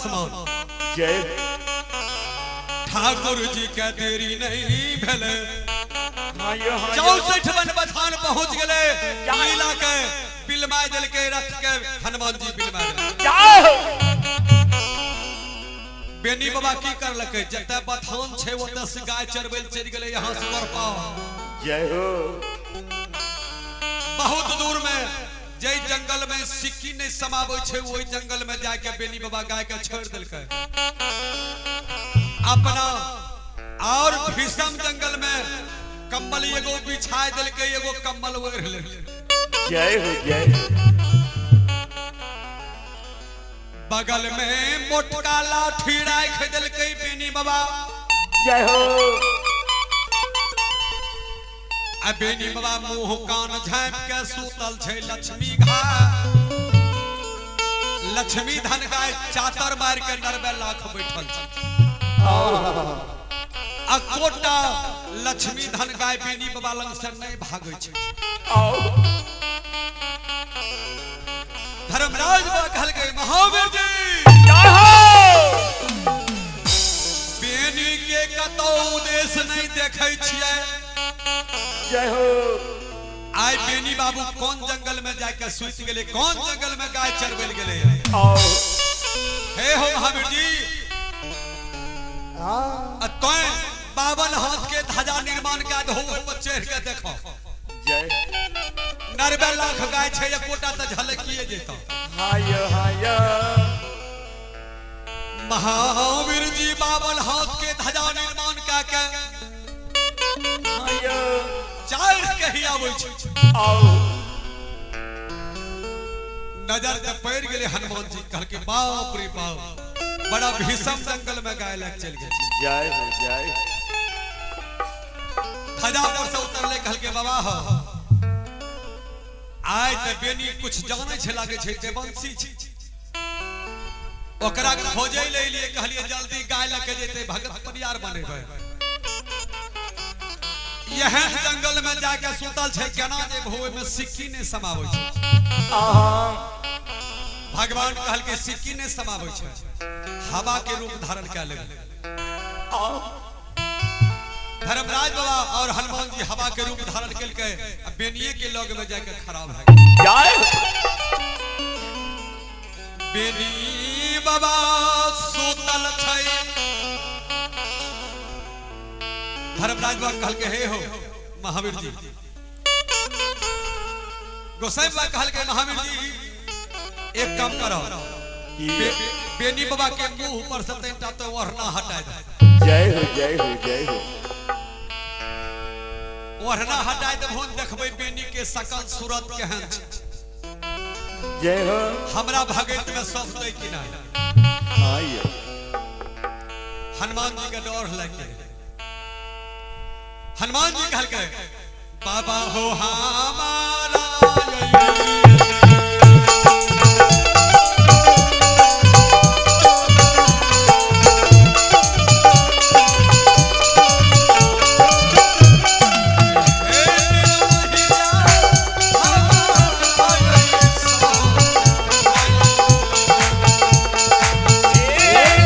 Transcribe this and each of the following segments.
आसमान। जय ठाकुर जी के देरी नहीं भेले 64 वन बथान पहुंच गए। लीला के बिलमा दिल के रथ के हनुमान जी बिलमा बेनी बाबा की कर लके जते बथान छे ओते से गाय चरबैल चल गेले यहां से मर पाओ। जय हो बहुत दूर में जय जंगल में सिक्की नहीं समावे छे ओई जंगल में जाके बेनी बाबा गाय के छोड़ देलके अपना और भीषम जंगल में कम्बल एगो बिछा देलके एगो कम्बल ओढ़ ले। जय हो जय बगल में मोटका लाठी राख देलके बेनी बाबा। जय हो आ बेनी बाबा मुंह कान झाँप के सुतल छे लक्ष्मी घाट। लक्ष्मी धन गाय चातर मार के नरबे लाख बैठल छे। आ कोटा लक्ष्मी धन गाय बेनी बाबा लंग से नहीं भागे छे। धर्मराज बाबा कहल के महावीर जी जय हो बेनी के कतौ उद्देश्य नहीं देखे छियै। जय हो आय बेनी बाबू कौन जंगल में जाके सुत गेले कौन जंगल में गाय चरबैल गेले। हे हो महावीर जी तोय 52 हाथ के ध्वजा निर्माण का धो पर चढ़ के देखो। जय 90 लाख गाय छे एकोटा त झलकिए जेतो। हाय हाय महावीर जी 52 हाथ के ध्वजा निर्माण का के हाय चार कही आबै छै। आओ नजर जब पड़ गेले हनुमान जी कहल के बाप रे बाप बड़ा भीषम जंगल में गाय लग चल गए। जय हो जय ध्वजा पर से उतरले कहल के बाबा हो आय त बेनी कुछ जाने छे लागे छे देवंशी छी ओकरा खोजे ले लिए कहलिए जल्दी गाय लेके जेते भगत परिवार बनेबे। यह जंगल में जाके सुतल छे केना जे भोए में सिक्की ने समावे छे। भगवान कहल के सिक्की ने समावे छे हवा के रूप धारण कर ले। धर्मराज बाबा और हनुमान जी हवा के रूप धारण करके बेनिए के लग में जाकर खड़ा भ गए। जय बेनी बाबा सुतल छै। धर्मराज बाबा कहल के हे हो महावीर जी गोसाई बाबा कहल के महावीर जी एक काम करो बेनी बाबा के मुंह पर से तैंटा तो ओढ़ना हटा दे। जय हो जय हो जय हो ओढ़ना हटाए देबो देखबै बेनी के सकल सूरत केहन छै। जय हो हमरा भगत में सब दै कि नहीं। हाय हनुमान जी के डर लगे। हनुमान जी कहल के बाबा हो हमारा Hey!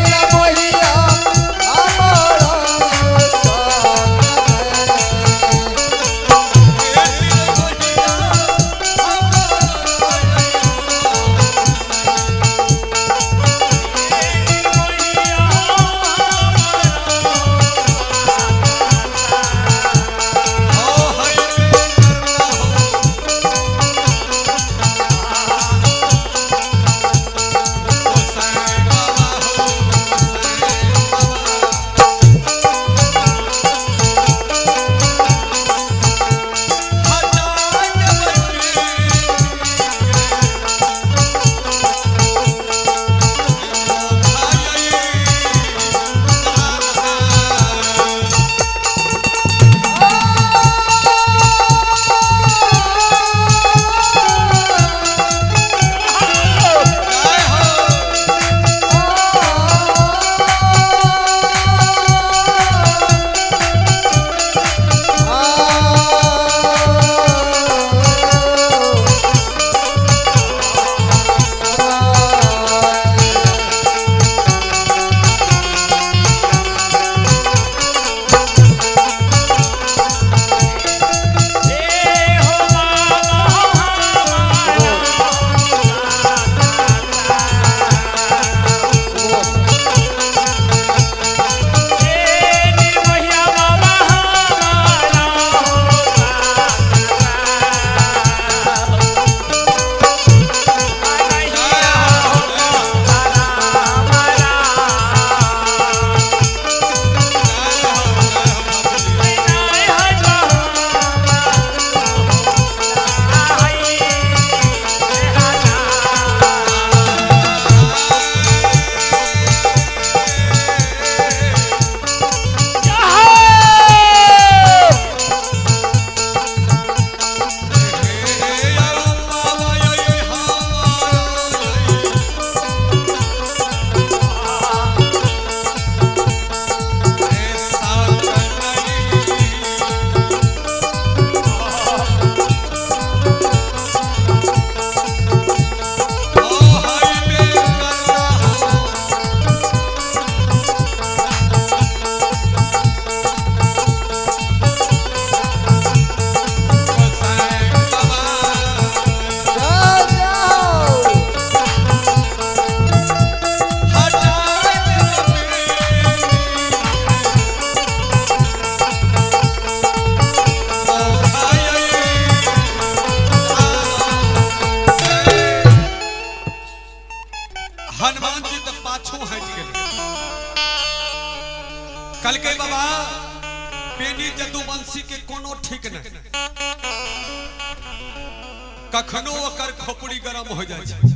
कखनो ओकर खोपड़ी गरम हो जाए छै।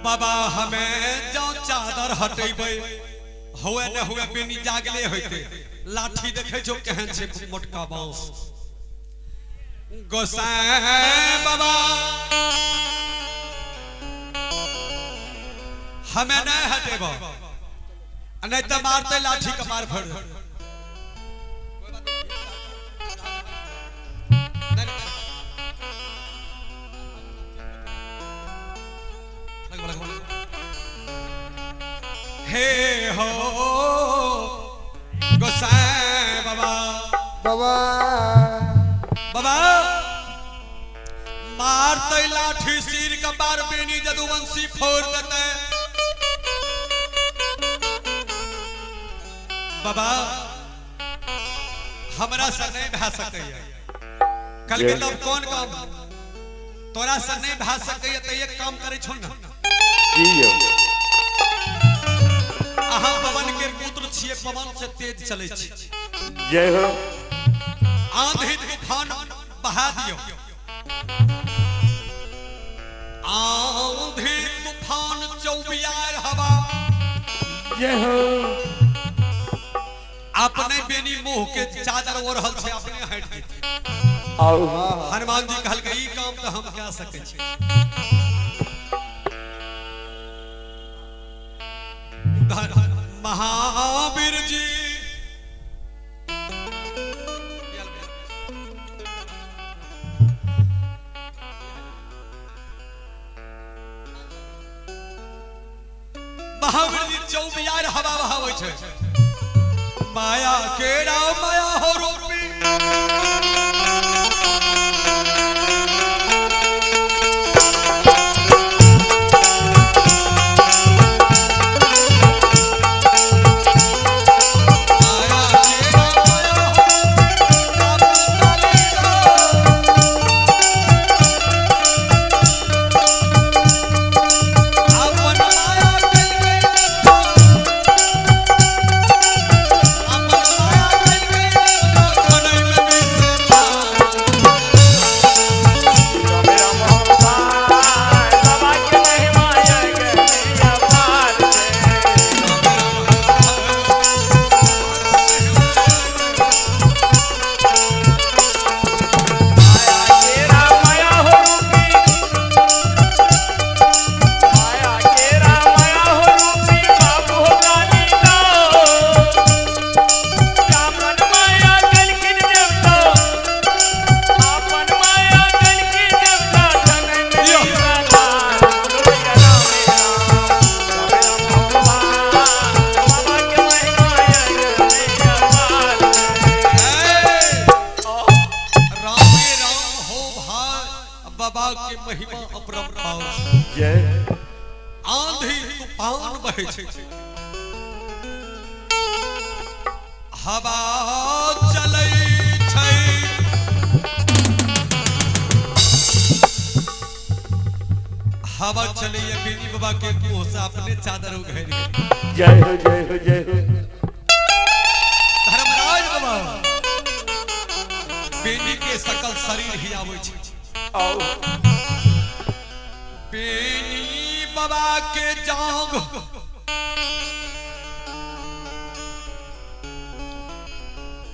बाबा हमें जो चादर हटेबे हुए न हुए बेनी जागले होते लाठी देखे जो केहन छै मोटका बांस गोसाई बाबा हमें नहीं हटेबो नहीं तो मारते लाठी कपार फोड़ दे। हे हो गोसाई बाबा बाबा बाबा मारते लाठी सिर कपार बेनी जदुवंशी फोड़ देते। बाबा हमरा से नहीं भा सके कल के तब कौन काम तोरा से नहीं भा सके तो एक काम करे छो ना अहाँ पवन के पुत्र छिए पवन से तेज चले छी। जय हो आंधी तूफान बहा दियो आंधी तूफान चौबियार हवा जय हो अपने बेनी मुंह के चादर ओढ़ल छे अपने हट के आओ हनुमान जी कहल के ई काम तो हम क्या सके छी। महावीर जी महावीर जी चौबियार हवा बहावे छे माया के राव माया हो रूपी महिमा अपरंपार जय आंधी तूफान बहे छे हवा चलै छै हवा चले ये बेनी बाबा के मुंह से अपने चादर उघैर गए। जय हो जय हो जय हो धर्मराज बाबा बेनी के सकल शरीर हिलावे छै आओ बेनी बाबा के जांग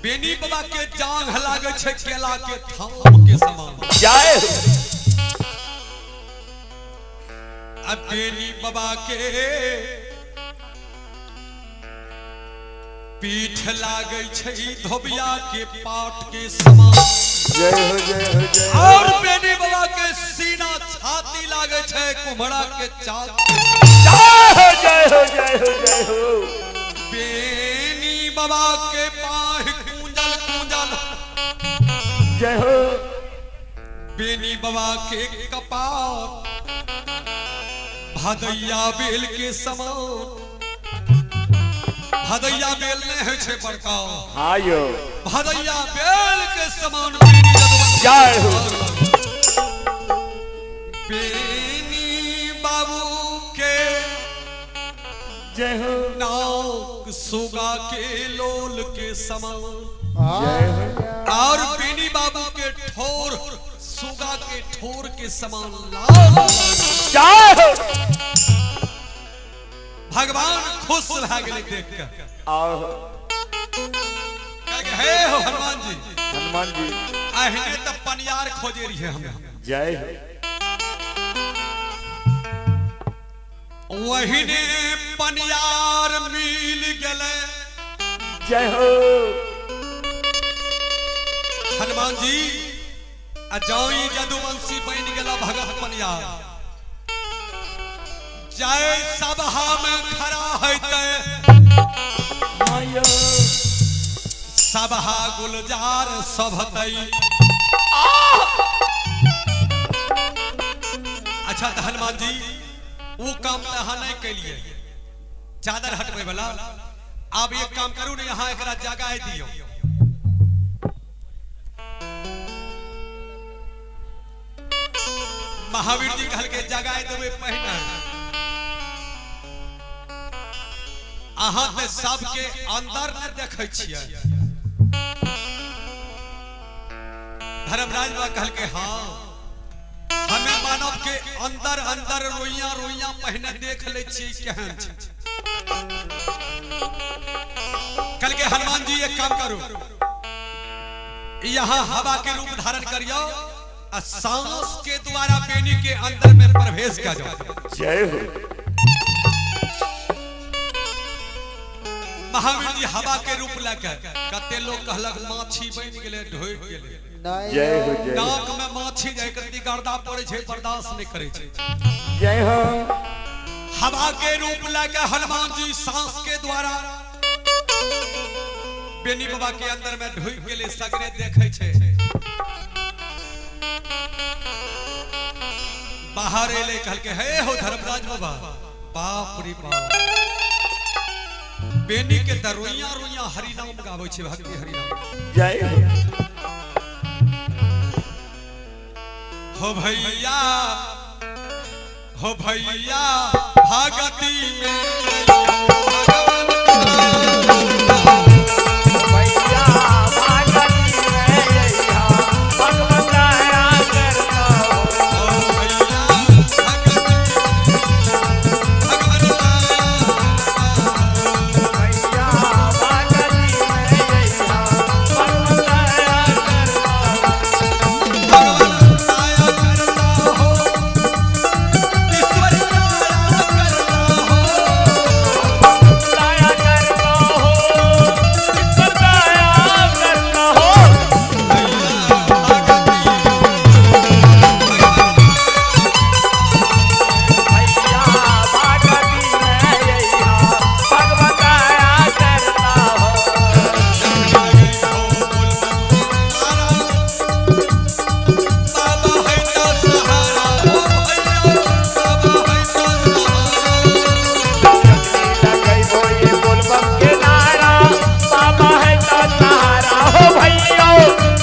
बेनी बाबा के जांग लागे छै केला के थाम के समान जय अब बेनी बाबा के पीठ लागे छै धोबिया के पाट के समान जय हो जय हो जय हो और बेनी बाबा के सीना छाती लागे छै कुम्हड़ा के चाल जय हो जय हो जय हो जय हो बेनी बाबा के पाह कुंजल कुंजल जय हो बेनी बाबा के कपार भदैया बेल के समान भदैया बेल नहीं है छे बड़का हाँ यो भदैया बेल के समान बेनी जय हो बेनी बाबू के जय हो नाक सुगा के लोल के समान जय हो और बेनी बाबू के ठोर सुगा के ठोर के समान लाल जय हो भगवान खुश भए गेलै देख के आओ कहलकै हे हो हनुमान जी अहिने त पनियार खोजे रहिए हम जय हो वहीने पनियार मिल गेले जय हो हनुमान जी अजाई जदुवंशी बन गेला भगत पनियार जय सभा में खड़ा होते माया सभा गुलजार सभतई अच्छा तो हनुमान जी वो काम तो यहाँ नहीं कैलिए चादर हटवे वाला अब एक काम करू ना यहाँ एकरा जगह दियो महावीर जी कहल के जगह देवे पहिने अहाँ ते सबके अंदर न देखे छियै धर्मराज बाबा कहल के हाँ हमें मानव के अंदर अंदर रोइया रोइया पहिने देख ले छी केहन छै कल के हनुमान जी एक काम करू यहाँ हवा के रूप धारण करियो और सांस के द्वारा बेनी के अंदर में प्रवेश कर जाओ जय हो महावीर जी हवा के रूप लेकर कते लोग कहलक माछी बन गेले ढोइ गेले जय हो जय हो नाक में माछी जाय करती गर्दा पड़े छे बर्दाश्त नहीं करे छे जय हो हवा के रूप लेकर हनुमान जी सांस के द्वारा बेनी बाबा के अंदर में ढोइ गेले सगरे देखे छे बाहर एले कहल के हे हो धर्मराज बाबा बाप रे बाप बेनी के दरोइया रोइया हरि नाम गावे छे भक्ति हरि नाम जय हो भैया भगती में भैया भागती में यैया भगवान दया करता हो हो भैया भैया भागती में यैया भगवान दया करता हो भगवान दया करता हो ईश्वर दया करता हो दया करता हो ईश्वर दया करता हो भैया भगती भैया भागती में यैया भगवान दया करता हो बाबा है तो सहारा हो भैया बाबा है तो सहारा लगई बोए बोलबम के नारा बाबा है तो सहारा हो भैया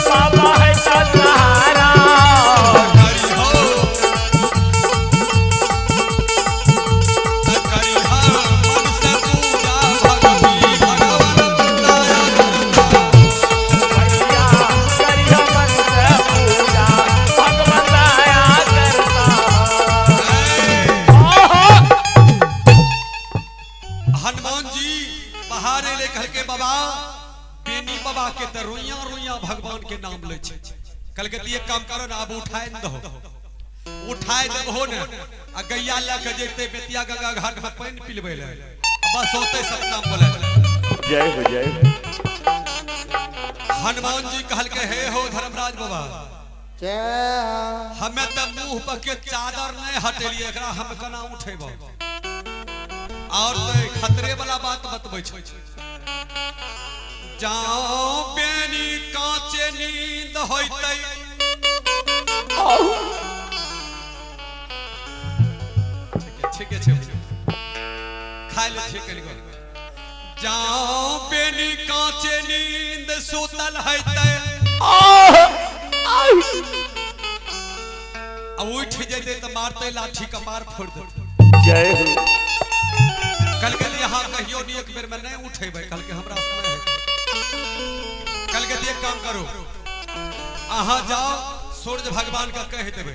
बाबा है तो सहारा हरि हो हरि हो मन से पूजा भगवी भगवान दया करता भैया करिया मन से पूजा भगवान दया करता ओहो हनुमान जी पहाड़े ले कह के बाबा बेनी बाबा के त रोइया रोइया भगवान के नाम ले छे कल के एक काम करो ना अब उठाए न दो उठाए देबहो ने आ गैया ले के जेते बेतिया गंगा घाट में पानी पिलबै ले बस होते सब काम बोले जय हो हनुमान जी कहल के हे हो धर्मराज बाबा हमें त मुंह पर के चादर नहीं हटेलिए एकरा हम केना उठेबो और तो खतरे वाला बात बतबै छै जाओ बेनी कांचे नींद होइतै ठीक है खाय ले ठीक है जाओ बेनी कांचे नींद सुतल होइतै अब उठ जैते तो मारते लाठी कपार फोड़ देते जय हो कल के यहाँ कहियो नहीं एक बेर में नहीं उठेबे कल के हमरा समय है कल के एक काम करो अहाँ जाओ सूर्य भगवान का कह देबे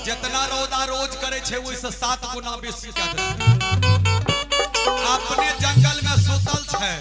जितना रौदा रोज करे छे ओइसे 7 गुना बेसी कऽ देबै अपने जंगल में सुतल छै